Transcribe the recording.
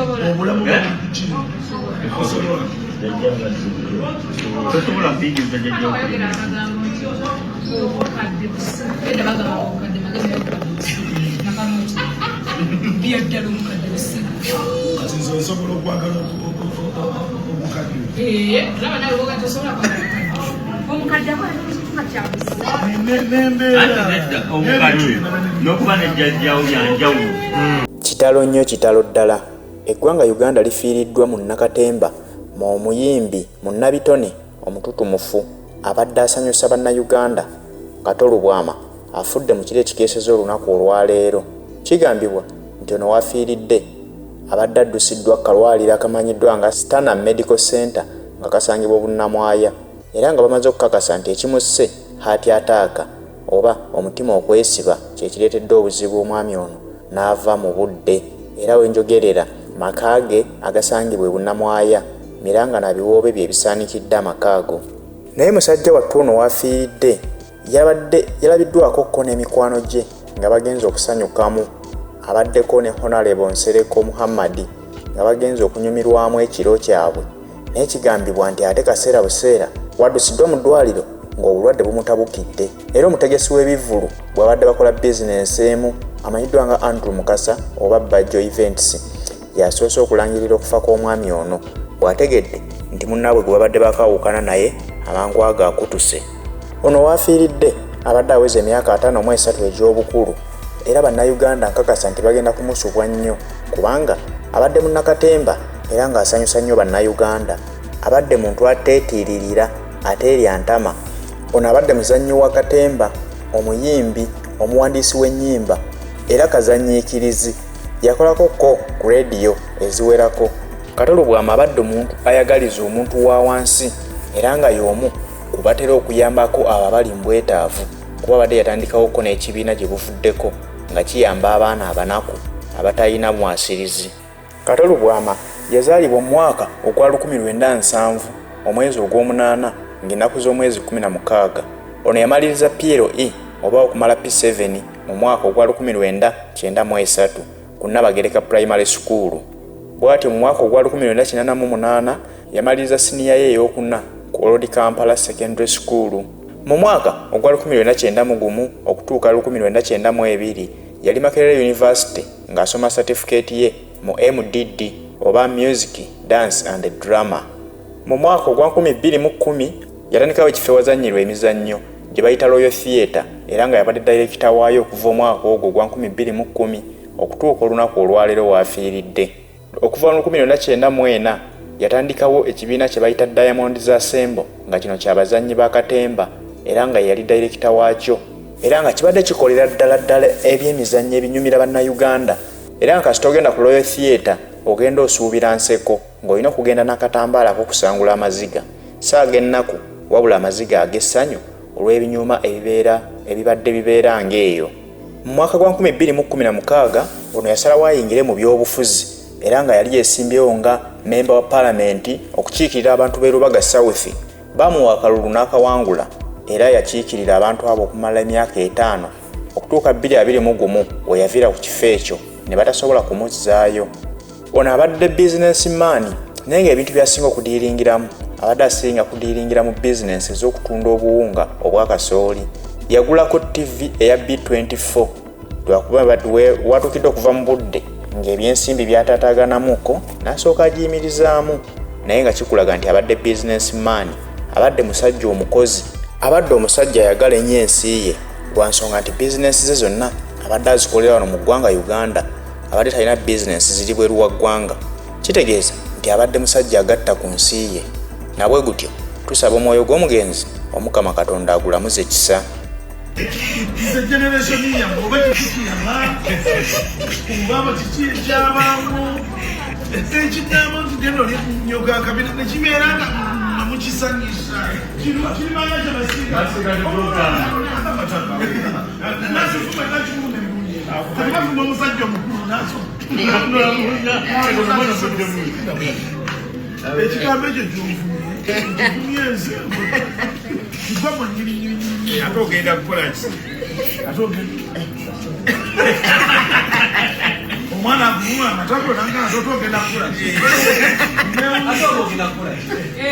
obulamu bwakino osobola tosobola kuyigiriza jjajja kati nze osobola okwagala n'okuba nejjajjawo yanjawulo. Kitalo nnyo, kitalo ddala. Eggwanga Uganda lifiiriddwa mu Nakatemba omuyimbi munnabitone omututumufu abadde asanyusa bannayuganda Katolu Bwama afudde mu kiro ekikeeseza olunaku olwaleero. Kigambibwa nti ono wafiiridde abadde addusiddwa kalwaliro akamanyiddwa nga Stana Medical Center nga kasangibwa Bunnamwaya, era nga bamaze okukakasa nti ekimusse haati ataaka oba omutima okwesiba kyekireetedde obuzibu omwami ono n'ava mu budde, era wenjogerera maka ge agasangibwa Bunnamwaya miranga na biwoobe bye bisaanikidde amaka ago. Naye musajja wattu ono wafiiridde yalabiddwako ko n'emikwano gye nga bagenze okusanyukamu. Abaddeko ne Honorable Nsereko Muhammadi nga bagenze okunyumirwamu ekiro kyabwe, naye kigambibwa nti ate kaseera buseera waddusiddwa mu ddwaliro ng'obulwadde bumutabukidde. Era omutegesi w'ebivvulu bw'abadde bakola bizinensi emu amanyiddwa nga Andrew Mukasa oba Bajjo Events yasoose okulangirira okufa kw'omwami ono bw'ategedde nti munnaabwe gwe babadde bakawukana naye amangu ago akutuse. Ono waafiiridde abadde aweza emyaka 53 egy'obukulu, era bannayuganda nkakasa nti bagenda kumusubwa nnyo kubanga abadde mu Nakatemba era ng'asanyusa nnyo bannayuganda. Abadde muntu ateetiiririra ate erya ntama. Ono abadde muzannyi wa Katemba, omuyimbi, omuwandiisi w'ennyimba era kazannyiikirizi. Yakolako ko ku leediyo eziwerako. Katolu Bwama abadde omuntu ayagaliza omuntu wa wansi era nga y'omu ku batera okuyambako abo abali mu bwetaavu, kuba abadde yatandikawo ko n'ekibiina gye buvuddeko nga kiyamba abaana abanaku abatalina mwasirizi. Katolu Bwama yazaalibwa mu mwaka ogwa 1907 omwezi ogw'omunaana ng'ennaku z'omwezi 16. Ono yamaliriza PLE oba okumala P7 mu mwaka ogwa 1993 ku Nabagereka Primary School. Bw'atyo mu mwaka ogwa 1988 yamaliriza siniya ye ey'okuna ku Old Kampala Secondary School. Mu mwaka ogwa 1991 okutuuka 1992 yali Makerere University ng'asoma certificate ye mu MDD oba Music, Dance and Drama. Mu mwaka ogwa 2010 yatandikawo ekifo wazannyirwa emizannyo gye bayita Royal Theatre era nga yabadde director waayo okuva omwaka ogwo ogwa 2010 okutuuka olunaku olwaleero waafiiridde. Okuva mu 1994 yatandikawo ekibiina kye bayita Diamonds Assemble nga kino ky'abazannyi ba Katemba era nga yali director waakyo, era nga kibadde kikolera ddala ebyemizannyo ebinyumira bannayuganda. Era nga kasitogenda ku Royal Theatre ogenda osuubira nseko ng'olina okugenda n'akatambaala ak'okusangula amaziga, saag'ennaku wabula amaziga ag'essanyu olw'ebinyuma ebibadde bibeera ng'eyo. Mu mwaka gwa 2016 ono yasalawo ayingire mu by'obufuzi era nga yali yeesimbyewo nga memba wa paalamenti okukiikirira abantu b'e Lubaga South. Bamuwa akalulu n'akawangula era yakiikirira abantu abo okumala emyaka 5 okutuuka 2021 we yaviira ku kifo ekyo ne batasobola kumuzzaayo. Ono abadde businessman naye ng'ebintu byasinga okudiiringiramu abadde asinga kudiiringira mu bizinensi ez'okutunda obuwunga obwa kasooli. Yagulako TV eya B24 lwakuba watuukidde okuva mu budde ng'ebyensimbi byataataaganamuko n'asooka agiyimirizaamu, naye nga kikulaga nti abadde businessman, abadde musajja omukozi, abadde omusajja ayagala ennyo ensi ye lwa nsonga nti bizinensi ze zonna abadde azikolera wano mu ggwanga Uganda abadde talina bizinensi ziri bweru wa ggwanga. Kitegeeza nti abadde musajja agatta ku nsi ye. Nabwe gutyo tusaba omwoyo gw'omugenzi Omukama Katonda agulamuze ekisa. omwana agumwana natako nanga atoto ogenda kula